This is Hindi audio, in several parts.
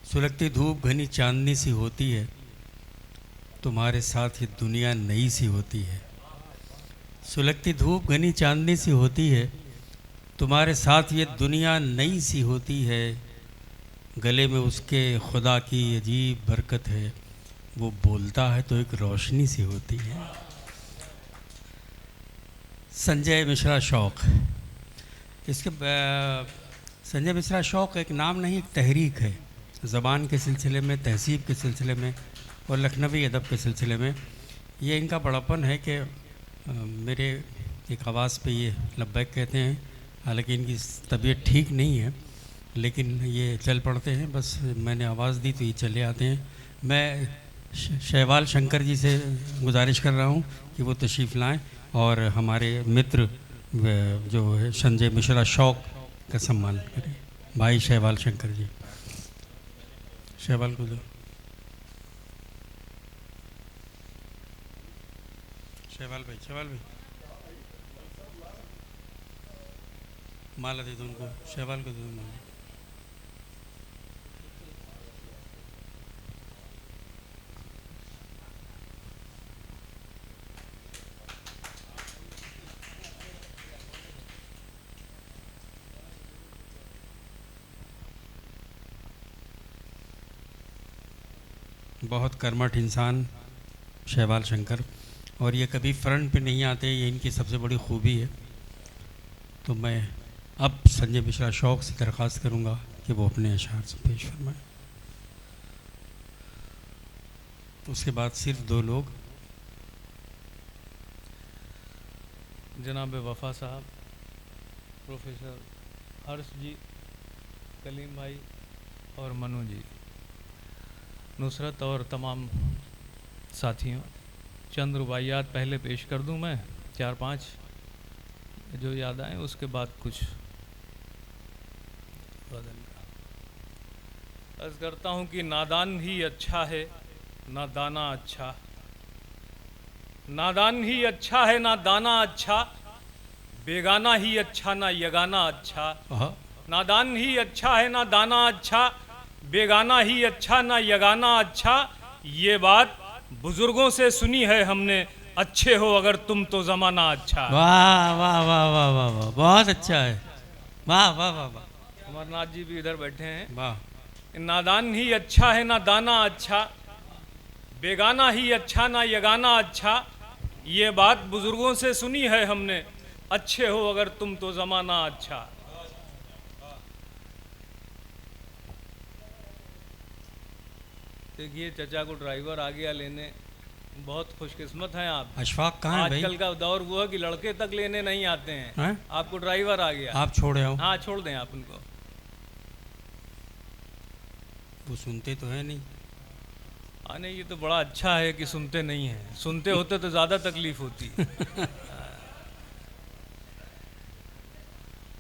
सुलगती धूप घनी चांदनी सी होती है, तुम्हारे साथ ये दुनिया नई सी होती है। सुलगती धूप घनी चांदनी सी होती है, तुम्हारे साथ ये दुनिया नई सी होती है। गले में उसके खुदा की अजीब बरकत है, वो बोलता है तो एक रोशनी सी होती है। संजय मिश्रा शौक़। इसके संजय मिश्रा शौक़ एक नाम नहीं, एक तहरीक है। ज़बान के सिलसिले में, तहज़ीब के सिलसिले में और लखनवी अदब के सिलसिले में ये इनका बड़ापन है कि मेरे एक आवाज़ पे ये लब्बैक कहते हैं। हालांकि इनकी तबीयत ठीक नहीं है, लेकिन ये चल पड़ते हैं। बस मैंने आवाज़ दी तो ये चले आते हैं। मैं शैवाल शंकर जी से गुजारिश कर रहा हूँ कि वो तशरीफ़ लाएँ और हमारे मित्र जो है संजय मिश्रा शौक़ का सम्मान करें। भाई शैवाल शंकर जी, शैवाल को दो। शैवाल भाई, शैवाल भाई माला दे दो उनको, शैवाल को दे दो माला। बहुत कर्मठ इंसान शैवाल शंकर, और ये कभी फ्रंट पे नहीं आते, ये इनकी सबसे बड़ी खूबी है। तो मैं अब संजय मिश्रा शौक़ से दरख्वास्त करूँगा कि वो अपने अशार से पेश फरमाएं। उसके बाद सिर्फ दो लोग, जनाब वफ़ा साहब, प्रोफेसर हर्ष जी, कलीम भाई और मनु जी, नुसरत और तमाम साथियों, चंद रुबाइयात पहले पेश कर दूं मैं, 4-5 जो याद आए, उसके बाद कुछ बदल का अर्ज़ करता हूं कि नादान ही अच्छा है ना दाना अच्छा, नादान ही अच्छा है ना दाना अच्छा, बेगाना ही अच्छा ना यगाना अच्छा। नादान ही अच्छा है ना दाना अच्छा, बेगाना ही अच्छा ना यगाना अच्छा। ये बात बुजुर्गों से सुनी है हमने, अच्छे हो अगर तुम तो ज़माना अच्छा। वाह वाह वाह वाह वाह वाह, बहुत अच्छा है। वाह वाह वाह वाह। अमरनाथ जी भी इधर बैठे हैं। वाह। नादान ही अच्छा है ना दाना अच्छा, बेगाना ही अच्छा ना यगाना अच्छा। ये बात बुजुर्गों से सुनी है हमने, अच्छे हो अगर तुम तो ज़माना अच्छा। देखिए चचा को ड्राइवर आ गया लेने, बहुत खुशकिस्मत हैं आप। अशफाक कहाँ है भाई? आजकल का दौर वो है कि लड़के तक लेने नहीं आते हैं, आपको ड्राइवर आ गया। आप छोड़े हो? हाँ छोड़ दें आप उनको, वो सुनते तो है नहीं। नहीं ये तो बड़ा अच्छा है कि सुनते नहीं हैं, सुनते होते तो ज़्यादा तकलीफ होती।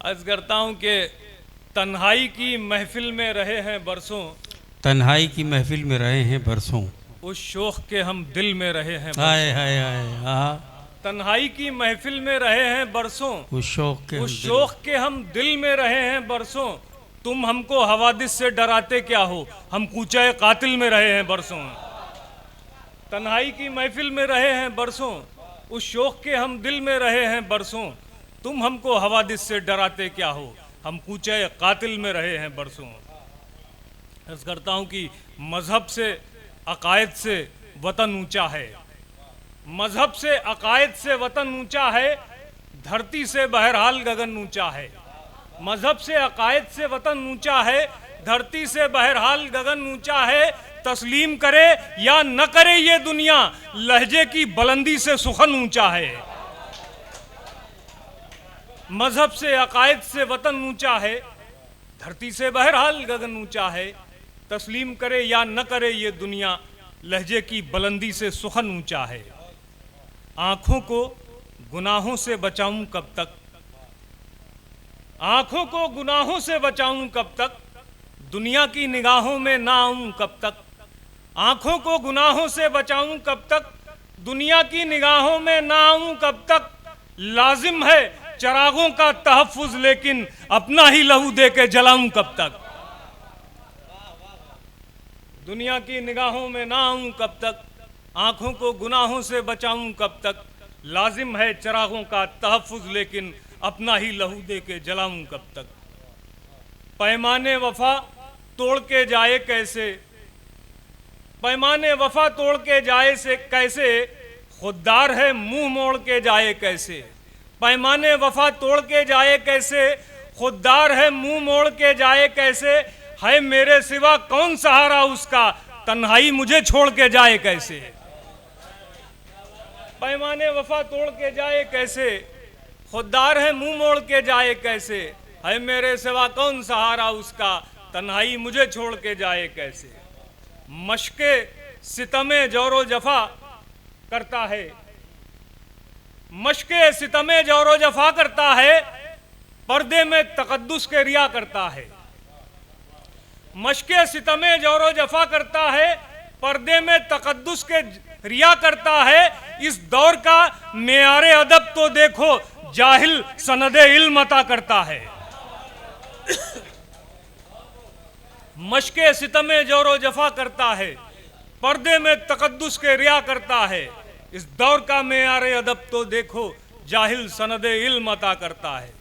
अर्ज़ करता हूँ कि तन्हाई की महफिल में रहे हैं बरसों, तन्हाई की महफिल में रहे हैं बरसों, उस शौक़ के हम दिल में रहे हैं। हाय हाय हाय। तन्हाई की महफिल में रहे हैं बरसों, उस शौक़ के हम दिल में रहे हैं बरसों। तुम हमको हवादिस से डराते क्या हो, हम कूचे कातिल में रहे हैं बरसों। तन्हाई की महफिल में रहे हैं बरसों, उस शौक़ के हम दिल में रहे हैं बरसों। तुम हमको हवादिस से डराते क्या हो, हम कूचे कातिल में रहे हैं बरसों। अर्ज़ करता हूँ कि मज़हब से अकायद से वतन ऊंचा है, मज़हब से अकायद से वतन ऊंचा है, धरती से बहरहाल गगन ऊंचा है। मज़हब से अकायद से वतन ऊंचा है, धरती से बहरहाल गगन ऊंचा है। तस्लीम करे या न करे ये दुनिया, लहजे की बुलंदी से सुखन ऊंचा है। मज़हब से अकायद से वतन ऊंचा है, धरती से बहरहाल गगन ऊंचा है। तस्लीम करे या न करे ये दुनिया, लहजे की बुलंदी से सुखन ऊंचा है। आँखों को गुनाहों से बचाऊं कब तक, आँखों को गुनाहों से बचाऊं कब तक, दुनिया की निगाहों में ना आऊं कब तक। आँखों को गुनाहों से बचाऊं कब तक, दुनिया की निगाहों में ना आऊं कब तक। लाजिम है चरागों का तहफ़्फ़ुज़, लेकिन अपना ही लहू दे के जलाऊं कब तक। दुनिया की निगाहों में ना आऊं कब तक, आंखों को गुनाहों से बचाऊं कब तक, लाजिम है चिरागों का तहफ़्फ़ुज़ लेकिन अपना ही लहू दे के जलाऊं कब तक। पैमाने वफा तोड़ के जाए कैसे, पैमाने वफा तोड़ के जाए से कैसे, खुददार है मुंह मोड़ के जाए कैसे। पैमाने वफा तोड़ के जाए कैसे, खुददार है मुंह मोड़ के जाए कैसे, है मेरे सिवा कौन सहारा उसका, तन्हाई मुझे छोड़ के जाए कैसे। पैमाने वफा तोड़ के जाए कैसे, खुददार है मुंह मोड़ के जाए कैसे, है मेरे सिवा कौन सहारा उसका, तन्हाई मुझे छोड़ के जाए कैसे। मशके सितमे जोरो जफा करता है, मशके सितमे जोरो जफा करता है, पर्दे में तकद्दुस के रिया करता है। मशके सितमे जोरो जफा करता है, पर्दे में तकद्दुस के रिया करता है। इस दौर का मेयारे अदब तो देखो, जाहिल सनदे इल्म अता करता है। मशके सितमे जोरो जफा करता है, पर्दे में तकद्दुस के रिया करता है। इस दौर का मेयारे अदब तो देखो, जाहिल सनदे इल्म अता करता है।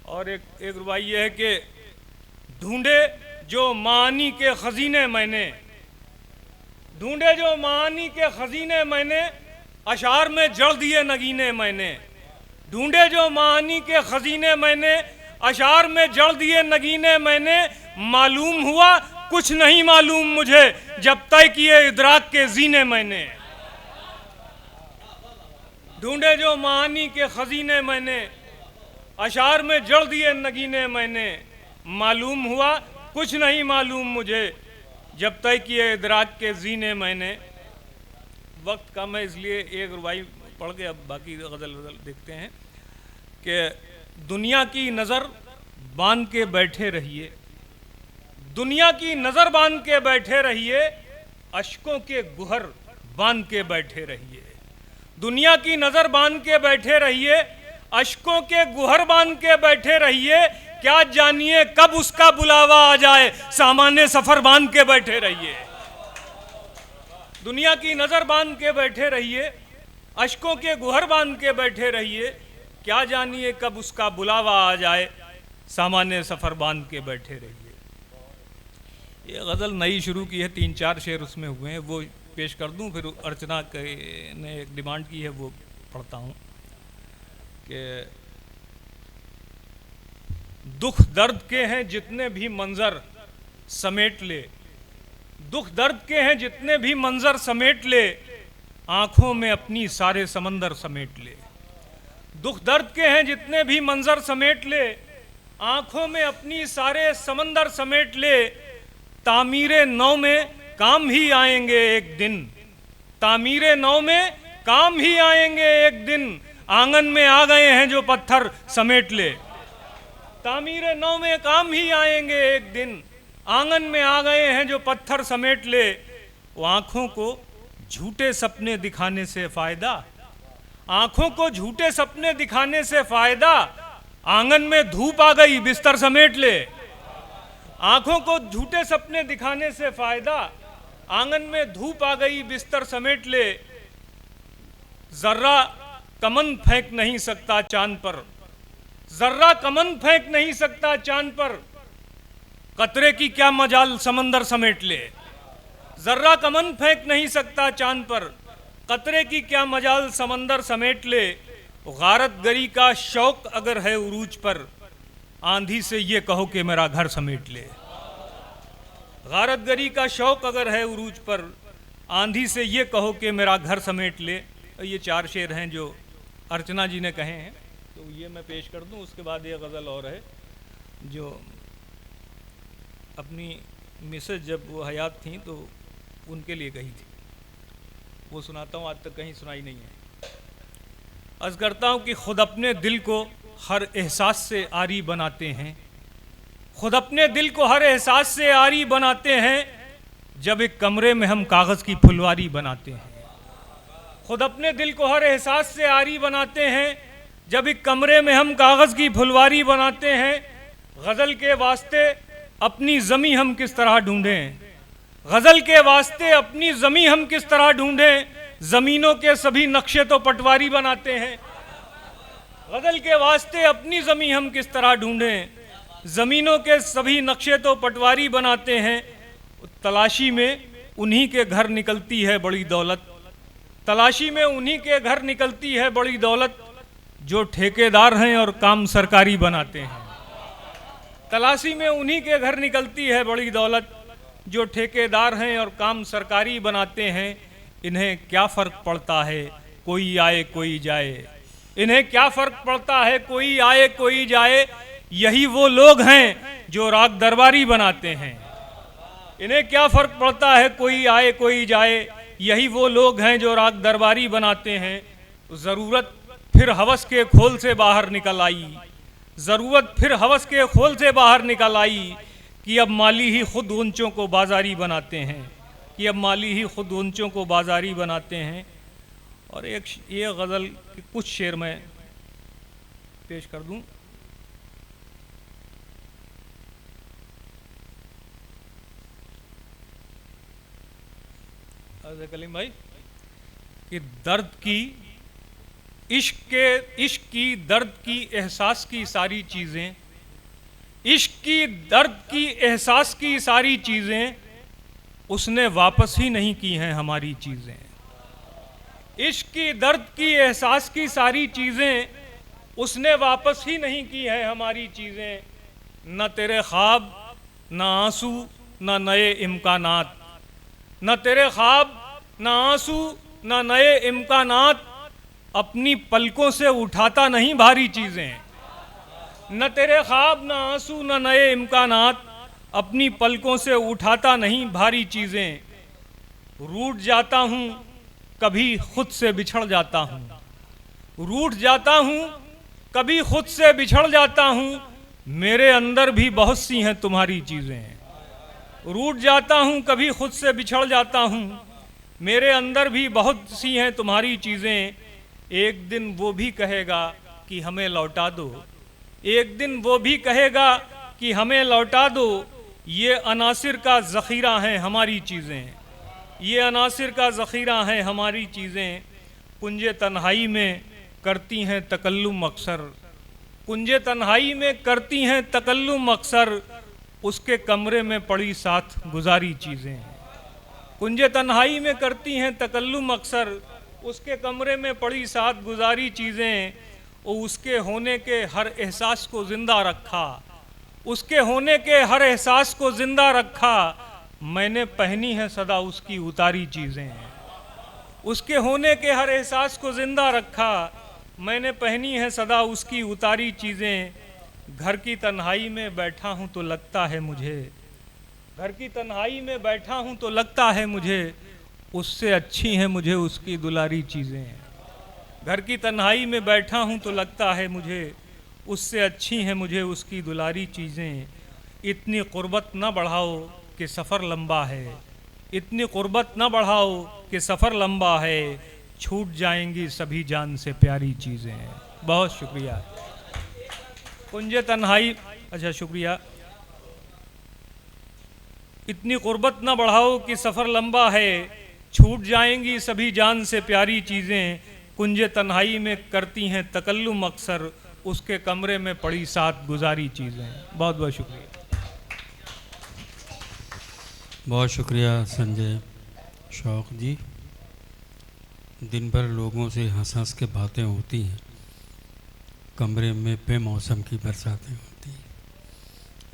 और एक रुबाई यह है कि ढूंढे जो मानी के खजीने मैंने, ढूंढे जो मानी के खजीने मैंने, अशार में जड़ दिए नगीने मैंने। ढूंढे जो मानी के खजीने मैंने, अशार में जड़ दिए नगीने मैंने। मालूम हुआ कुछ नहीं मालूम मुझे, जब तय किए इदराक के जीने मैंने। ढूंढे जो मानी के खजीने मैंने, अशार में जड़ दिए नगीने मैंने। मालूम हुआ कुछ नहीं मालूम मुझे, जब तय किए इदराक के जीने मैंने। वक्त कम है इसलिए एक रुबाई पढ़ के अब बाकी गज़ल देखते हैं कि दुनिया की नज़र बांध के बैठे रहिए, दुनिया की नज़र बांध के बैठे रहिए, अश्कों के गुहर बांध के बैठे रहिए। दुनिया की नज़र बांध के बैठे रहिए, अश्कों के गुहर बांध के बैठे रहिए। क्या जानिए कब उसका बुलावा आ जाए, सामान्य सफर बांध के बैठे रहिए। दुनिया की नज़र बांध के बैठे रहिए, अश्कों के गुहर बांध के बैठे रहिए। क्या जानिए कब उसका बुलावा आ जाए, सामान्य सफर बांध के बैठे रहिए। ये गज़ल नई शुरू की है, 3-4 शेर उसमें हुए हैं, वो पेश कर दूं, फिर अर्चना ने एक डिमांड की है वो पढ़ता हूँ कि दुख दर्द के हैं जितने भी मंजर समेट ले, दुख दर्द के हैं जितने भी मंजर समेट ले, आंखों में अपनी सारे समंदर समेट ले। दुख दर्द के हैं जितने भी मंजर समेट ले, आंखों में अपनी सारे समंदर समेट ले। तामीरे नौ में काम ही आएंगे एक दिन, तामीरे नौ में काम ही आएंगे एक दिन, आंगन में आ गए हैं जो पत्थर समेट ले। तामीरे नौ में काम ही आएंगे एक दिन, आंगन में आ गए हैं जो पत्थर समेट ले। वो आंखों को झूठे सपने दिखाने से फायदा, आंखों को झूठे सपने दिखाने से फायदा, आंगन में धूप आ गई बिस्तर समेट ले। आंखों को झूठे सपने दिखाने से फायदा, आंगन में धूप आ गई बिस्तर समेट ले। जर्रा कमन फेंक नहीं सकता चांद पर, जर्रा कमन फेंक नहीं सकता चांद पर, कतरे की क्या मजाल समंदर समेट ले। जर्रा कमन फेंक नहीं सकता चांद पर, कतरे की क्या मजाल समंदर समेट ले। गारत गरी का शौक अगर है उरूज पर, आंधी से ये कहो कि मेरा घर समेट ले। गारत गरी का शौक अगर है उरूज पर, आंधी से ये कहो कि मेरा घर समेट ले। ये 4 शेर हैं जो अर्चना जी ने कहे हैं, तो ये मैं पेश कर दूं। उसके बाद ये गज़ल और है जो अपनी मिसेज जब वो हयात थी तो उनके लिए कही थी, वो सुनाता हूँ, आज तक कहीं सुनाई नहीं है। अर्ज़ करता हूँ कि खुद अपने दिल को हर एहसास से आरी बनाते हैं, खुद अपने दिल को हर एहसास से आरी बनाते हैं, जब एक कमरे में हम कागज़ की फुलवारी बनाते हैं। खुद अपने दिल को हर एहसास से आरी बनाते हैं, जब एक कमरे में हम कागज़ की फुलवारी बनाते हैं। गज़ल के वास्ते अपनी ज़मी हम किस तरह ढूंढें, गजल के वास्ते अपनी जमी हम किस तरह ढूंढें, जमीनों के सभी नक्शे तो पटवारी बनाते हैं। गजल के वास्ते अपनी जमी हम किस तरह ढूंढें, जमीनों के सभी नक्शे तो पटवारी बनाते हैं। तलाशी में उन्हीं के घर निकलती है बड़ी दौलत, तलाशी में उन्हीं के घर निकलती है बड़ी दौलत, जो ठेकेदार हैं और काम सरकारी बनाते हैं। तलाशी में उन्हीं के घर निकलती है बड़ी दौलत, जो ठेकेदार हैं और काम सरकारी बनाते हैं। इन्हें क्या फ़र्क पड़ता है कोई आए कोई जाए, इन्हें क्या फ़र्क पड़ता है कोई आए कोई जाए, यही वो लोग हैं जो राग दरबारी बनाते हैं। इन्हें क्या फ़र्क पड़ता है कोई आए कोई जाए, यही वो लोग हैं जो राग दरबारी बनाते हैं। ज़रूरत फिर हवस के खोल से बाहर निकल आई, ज़रूरत फिर हवस के खोल से बाहर निकल आई, कि अब माली ही खुद ऊंचों को बाजारी बनाते हैं, कि अब माली ही खुद ऊंचों को बाजारी बनाते हैं। और एक ये गज़ल के कुछ शेर मैं पेश कर दूं। कलीम भाई कि दर्द की इश्क की दर्द की एहसास की सारी चीज़ें, इश्क की दर्द की एहसास की सारी चीज़ें उसने वापस ही नहीं की हैं हमारी चीज़ें। इश्क की दर्द की एहसास की सारी चीज़ें उसने वापस ही नहीं की हैं हमारी चीज़ें। न तेरे ख्वाब न आंसू न नए इम्कानात, न तेरे ख्वाब न आंसू न नए इम्कानात, अपनी पलकों से उठाता नहीं भारी चीज़ें। न तेरे ख्वाब न आंसू न नए इम्कानात, अपनी पलकों से उठाता नहीं भारी चीज़ें। रूठ जाता हूँ कभी खुद से बिछड़ जाता हूँ, रूठ जाता हूँ कभी खुद से बिछड़ जाता हूँ, मेरे अंदर भी बहुत सी हैं तुम्हारी चीज़ें। रूठ जाता हूँ कभी खुद से बिछड़ जाता हूँ, मेरे अंदर भी बहुत सी हैं तुम्हारी चीज़ें। एक दिन वो भी कहेगा कि हमें लौटा दो, एक दिन वो भी कहेगा कि हमें लौटा दो, ये अनासिर का ज़ख़ीरा हैं हमारी चीज़ें, ये अनासिर का ज़ख़ीरा हैं हमारी चीज़ें। कुंजे तन्हाई में करती हैं तकल्लुम अक्सर, कुंजे तन्हाई में करती हैं तकल्लुम अक्सर, उसके कमरे में पड़ी साथ गुजारी चीज़ें। कुंजे तन्हाई में करती हैं तकल्लुम अक्सर, उसके कमरे में पड़ी साथ गुजारी चीज़ें। उसके होने के हर एहसास को ज़िंदा रखा, उसके होने के हर एहसास को ज़िंदा रखा, मैंने पहनी है सदा उसकी उतारी चीज़ें। उसके होने के हर एहसास को ज़िंदा रखा, मैंने पहनी है सदा उसकी उतारी चीज़ें। घर की तन्हाई में बैठा हूँ तो लगता है मुझे, घर की तन्हाई में बैठा हूँ तो लगता है मुझे, उससे अच्छी हैं मुझे उसकी दुलारी चीज़ें। घर की तन्हाई में बैठा हूँ तो लगता है मुझे, उससे अच्छी हैं मुझे उसकी दुलारी चीज़ें। इतनी क़ुर्बत न बढ़ाओ कि सफ़र लंबा है, इतनी क़ुर्बत न बढ़ाओ कि सफ़र लंबा है, छूट जाएंगी सभी जान से प्यारी चीज़ें। बहुत शुक्रिया। कुंजे तन्हाई, अच्छा शुक्रिया। इतनी क़ुर्बत न बढ़ाओ कि सफ़र लंबा है, छूट जाएंगी सभी जान से प्यारी चीज़ें। कुंजे तन्हाई में करती हैं तकल्लुम अक्सर, उसके कमरे में पड़ी साथ गुजारी चीज़ें। बहुत बहुत शुक्रिया। बहुत शुक्रिया संजय शौक़ जी। दिन भर लोगों से हंस हंस के बातें होती हैं, कमरे में बेमौसम की बरसातें होती हैं।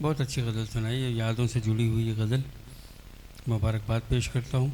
बहुत अच्छी गज़ल सुनाई, ये यादों से जुड़ी हुई ये गज़ल। मुबारकबाद पेश करता हूँ।